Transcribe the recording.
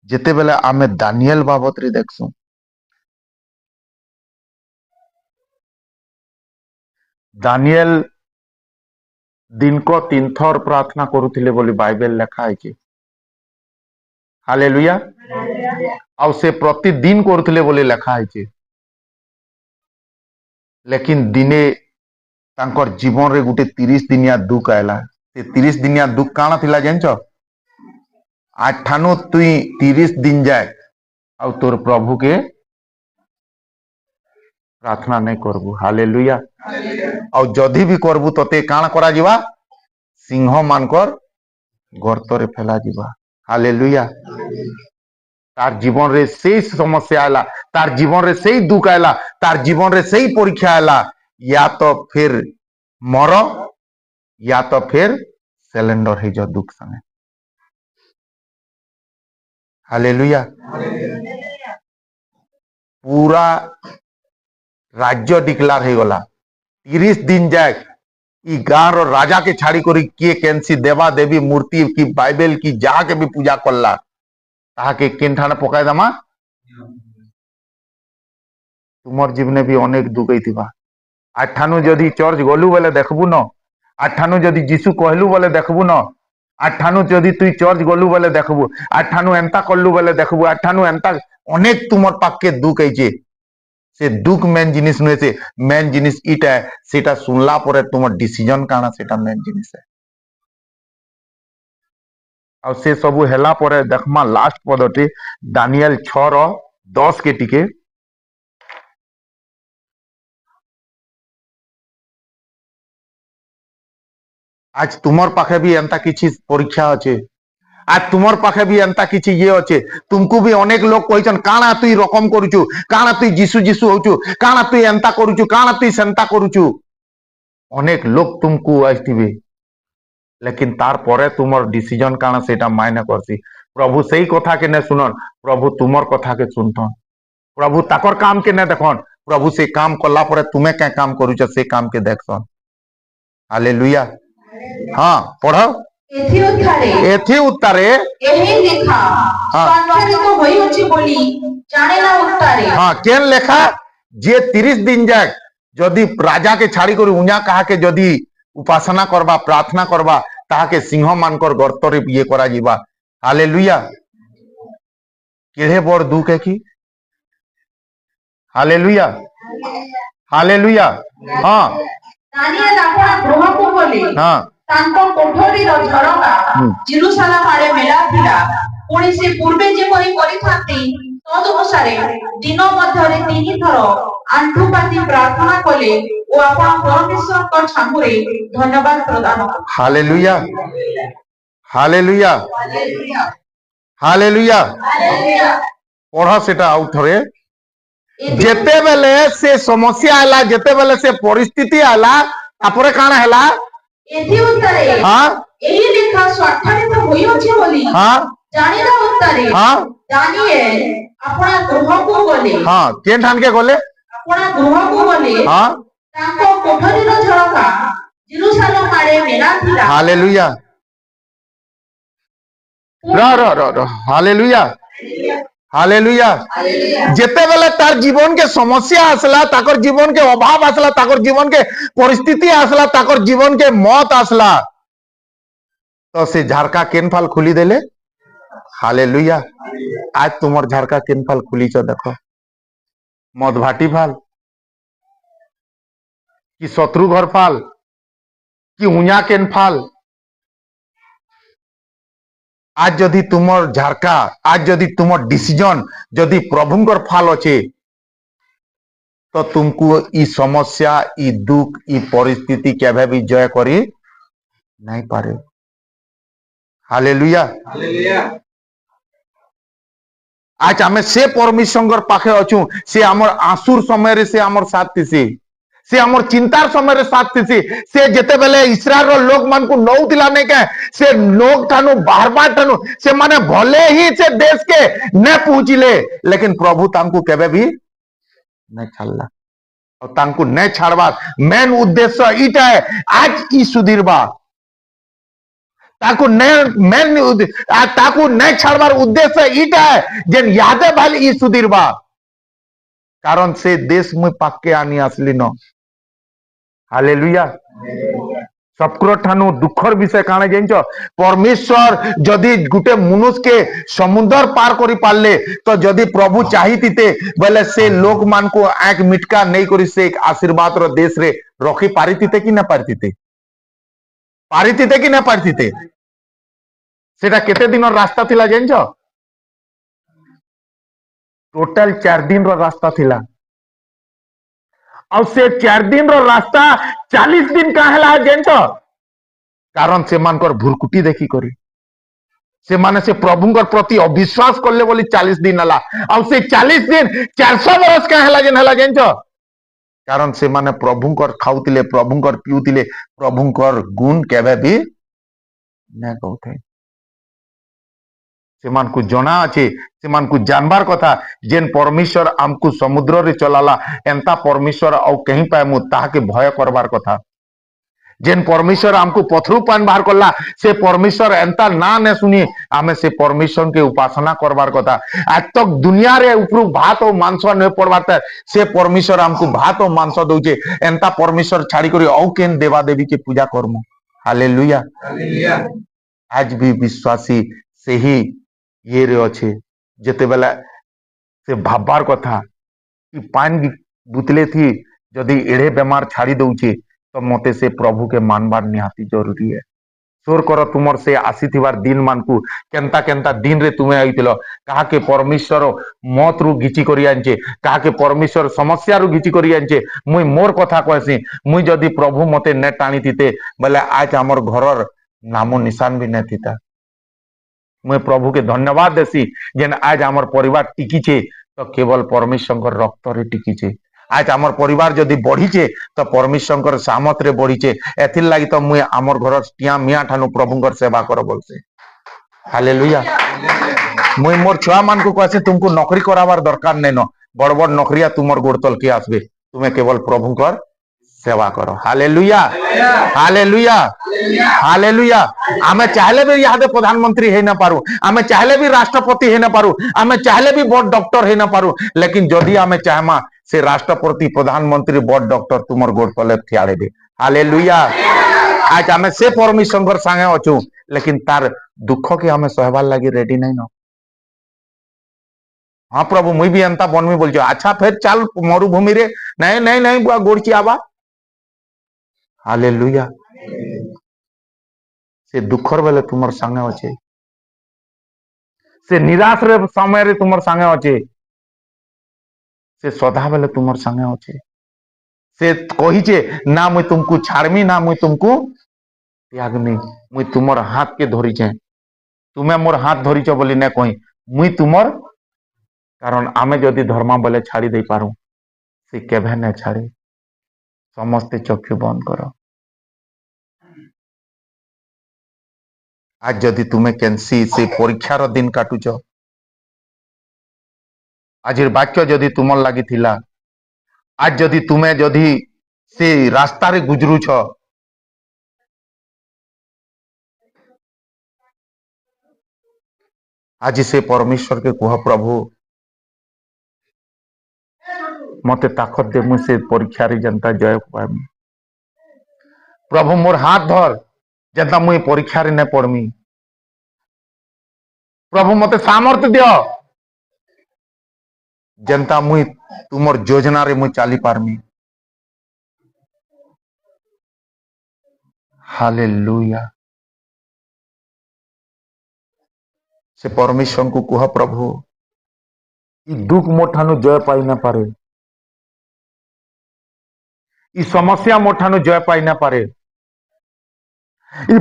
जिते बेले आमे दानियल बाबत रे देखसु दानियल दिन को 3 थर प्रार्थना करुथिले बोली बाइबल लिखा है। हालेलुया। आउ से प्रतिदिन करुथिले बोली लिखा है। लेकिन दिने तांकर जीवन रे गुटे 30 दिनिया दुख आयला। से 30 दिनिया दुख काना थिला जानछ? आज ठानु तुई 30 दिन जाए आउ तोर प्रभु के प्रार्थना नहीं करबू। हालेलुया। आउ जदि भी करबू तते काना करा जिवा? सिंह मानकर गर्तरे फेला जिवा। हालेलुया। तार जीवन रे से समस्या आला, तार जीवन रे से दुख आला, तार जीवन रे से परीक्षा आला, या तो फिर मर या तो फिर सिलेंडर है जो दुख संगे। हालेलुया। पूरा राज्य डिक्लेयर हो गला। 30 दिन जाए ई गाँव राजा के छाड़ी करी किए केनसी देवा देवी मूर्ति की बाइबल की जहा के भी पूजा करला ताके केन ठाने पकाय दमा। तुमर जीवने भी अनेक दुख होइतिबा। आठानु जदि चर्च गलु बोले देखबू न, आठानु जदि जीसु कहलु बोले देखबू न, आठानु जदि तुई चर्च गलु बोले देखबू, आठानु एंता करलु बोले देखबू, आठानु एंता अनेक तुमर पाके दुख आइचे। से दुख मेन जिनिस नुहे, से मेन जिनिस इटा है सेटा सुनला परे तुमर डिसीजन काना सेटा मेन जिनिस है। और से सबु हेला परे देखमा लास्ट पदटी दानियल 6:10 के टिके आज तुमर पाखे भी एंता किछि परीक्षा अच्छे, आज तुमर पाखे भी एंता किछि ये अच्छे। तुमको भी अनेक लोग कहछन काना तुई रकम करूछु, काना तुई जीसु जीसु होछु, काना तुई एंता करूछु, काना तुई सेंता करूछु। अनेक लोग तुमको आइथिबे, लेकिन तार परे तुमर डिसीजन काना सेटा मायने करसी। प्रभु सही कथा के ने सुनन, प्रभु तुमर कथा के सुनथन। प्रभु ताकर काम के ने देखन, प्रभु से काम करला परे तुमे क्या काम करूछ से काम के देखसन। हालेलुया। हाँ पढ़ो। एथि उत्तरे एही लेखा स्वाक्षरित होई अछि बोली जानेला उत्तरे। हाँ केन लेखा? जे 30 दिन जाए जदि राजा के छाड़ी कर उन्या कहा के जदि उपासना करबा प्रार्थना करबा ताके सिंह मानकर गर्तरे ये करा जीवा। हालेलुया। केड़े बड़ दुख है कि? हालेलुया। हालेलुया। हाँ दानिएल अपना गृह को बोली हाँ तांको कोठरीर झरका जेरुसालेम आड़े मेला थिला। पुणी से पूर्वे जे परि करिथांती तद अनुसारे दिन मध्यरे 3 थर आंठुपाती प्रार्थना कले ओ आपण परमेश्वर को छामुरे धन्यवाद प्रदान। हालेलुया। हालेलुया। हालेलुया। पढ़ा सेटा आउ थरे। जेते बेले से समस्या आला, जेते बेले से परिस्थिति आला, तापरे काना हैला? एथि उत्तरे हाँ एही लेखा स्वाक्षरित होई अछि बोली हाँ जानिला उत्तरे हाँ दानिएल अपना गृह को गले। हाँ केन ठान के गले? अपना गृह को गले। हाँ तांको कोठरीर झरका जेरुसालेम आड़े मेला थिला। हालेलुया। र हालेलुया। हालेलुया। जेते बेले तार जीवन के समस्या आसला, ताकर जीवन के अभाव आसला, ताकर जीवन के परिस्थिति आसला, ताकर जीवन के मौत आसला, तो से झरका केन फाल खुली देले। हालेलुया। आज तुमर झरका केन फाल खुली छ देखो। मद भाटी फाल कि शत्रु घर फाल कि उन्या केन फाल। आज जदि तुमर झरका, आज जदि तुमर डिसीजन जदि प्रभुंकर फाल अच्छे तो तुमको ई समस्या, ई दुख, ई परिस्थिति केभे भी जय करी नहीं पारे। हालेलुया। आज आमे से परमेश्वर पाखे अच्छू, से आमर आंसुर समय रे से आमर साथ थीसी, से आमर चिंतार समय रे साथ थीसी। से जेते बेले इस्राएल रो लोग मान को नौतिला नहीं के से लोग ठानु बार ठानु से माने भले ही से देश के न पहुंचिले, लेकिन प्रभु तांको केबे भी नहीं छाड़ला और तांको नहीं छाड़वा मेन उद्देश्य इटा है। आज ई सुधीरबा ताकू नहीं छाड़बार उद्देश्य इटा है जेन यादे भाई ई सुधीरबा कारण से देश मुई पाके आनी आसली न हालेलुया सबकर ठानु दुखर विषय काणे जानिछ परमेश्वर जदि गुटे मनुष्य के समुद्र पार करी पारले तो जदि प्रभु चाहिते बोले से लोक मान को एक मिटका नहीं करी से एक आशीर्वाद रो देश रे रखी पारितिते कि ना पारितिते कि ना पारितिते सेटा केते दिन रास्ता थिला जानिछ टोटल 4 दिन रो रास्ता थिला और से 4 दिन रो रास्ता 40 दिन का है जानत कारण से मानकर भुरकुटी देखी करी से माने से प्रभुंकर प्रति अविश्वास करले बोली 40 दिन हला और से 40 दिन 400 बरस का हला जेन हला जानत कारण से माने प्रभुंकर खाउतिले प्रभुंकर पिउतिले प्रभुंकर गुण केबे भी न कहते सेमान को जना अच्छे सेमान को जानबार कथा जेन परमेश्वर आमको समुद्र रे चलाला एंता परमेश्वर और कहीं पाए मु ताके भय करबार कथा जेन परमेश्वर आमको पथरू पान बाहर करला से परमेश्वर एंता ना ने सुनी आमे से परमेश्वर के उपासना करबार कथा आज तक दुनिया रे ऊपर भात और मांस न पड़बार से परमेश्वर आमको भात और मांस दउचे एंता परमेश्वर छाड़ी करी औ केन देवा देवी के पूजा करमु हालेलुया आज भी विश्वासी से ही ये रे अच्छे जेते बेला से भाबार कथा कि पान बुतले थी जदि एड़े बेमार छाड़ी दउचे तो मते से प्रभु के मानबार निहाती जरूरी है सोर कर तुमर से आसीथिबार दिन मान को केंता केंता दिन रे तुमे आइतिलो कहा के परमेश्वर मौत रु घिची करी आनचे कहा के परमेश्वर समस्या रु घिची करी आनचे मुई मोर कथा कहसी मुई जदि प्रभु मते ने टाणी थिते बोले आज हमर घरर नामो निशान भी न थिता मैं प्रभु के धन्यवाद देसी जेन आज आमर परिवार टिकी छे तो केवल परमेश्वर रक्त रे टिकी छे आज आमर परिवार जदि बढ़ी छे तो परमेश्वर सामत रे बढ़ी छे एथिर लागि तो मुई आमर घर टिया मिया ठानु प्रभुंकर सेवा कर बोलसे हालेलुया मुई मोर छुआ मान को कहसे तुमको नौकरी कराबार दरकार नै न बड़ बड़ नौकरिया तुमर गोड़ तल के आसबे तुम्हें केवल प्रभुंकर सेवा करो हालेलुया हालेलुया हालेलुया आमे चाहले भी यादे प्रधानमंत्री है ना पारू आमे चाहले भी राष्ट्रपति है ना पारू आमे चाहले भी बड़ डॉक्टर है ना पारू लेकिन जदि आमे चाहमा से राष्ट्रपति प्रधानमंत्री बड़ डॉक्टर तुमर गोड़ तले थियाड़े दे हालेलुया आज आमे से परमेश्वर संगे अछु लेकिन तार दुख के आमे सहबार लागि रेडी नहीं न हाँ प्रभु मुई भी एंता बनमी बोलछो अच्छा फिर चल मरुभूमि रे नहीं नहीं नहीं गोड़ची आबा हालेलुया से दुखर बेले तुमर संगे अच्छे से निराश रे समय रे तुमर संगे अच्छे से सदा बेले तुमर संगे अच्छे से कहिचे ना मुई तुमको छाड़मी ना मुई तुमको त्यागमी मुई तुमर हाथ के धरिचे तुम्हें मोर हाथ धरिच बोली ना कही मुई तुमर कारण आमे जदि धर्मा बोले छाड़ी दे पारू से केभे न छाड़े समस्ते चक्षु बंद करो आज जदि तुम्हें कैंसी से परीक्षार दिन काटुच आज वाक्य जदि तुमर लगी थिला आज जदि तुम्हें जदि से रास्ता रे गुजरुछ आज से परमेश्वर के कह प्रभु मते ताकत दे मुझे परीक्षा रे जनता जय पामी प्रभु मोर हाथ धर जनता मुई परीक्षा रे न पड़मी प्रभु मते सामर्थ्य दियो जनता मुई तुमर योजना रे मुई चाली पारमी हालेलुया से परमेश्वर को कह प्रभु ई दुख मोठानु जय पाई ना पारे ई समस्या मोठानु जय पाई ना पारे ई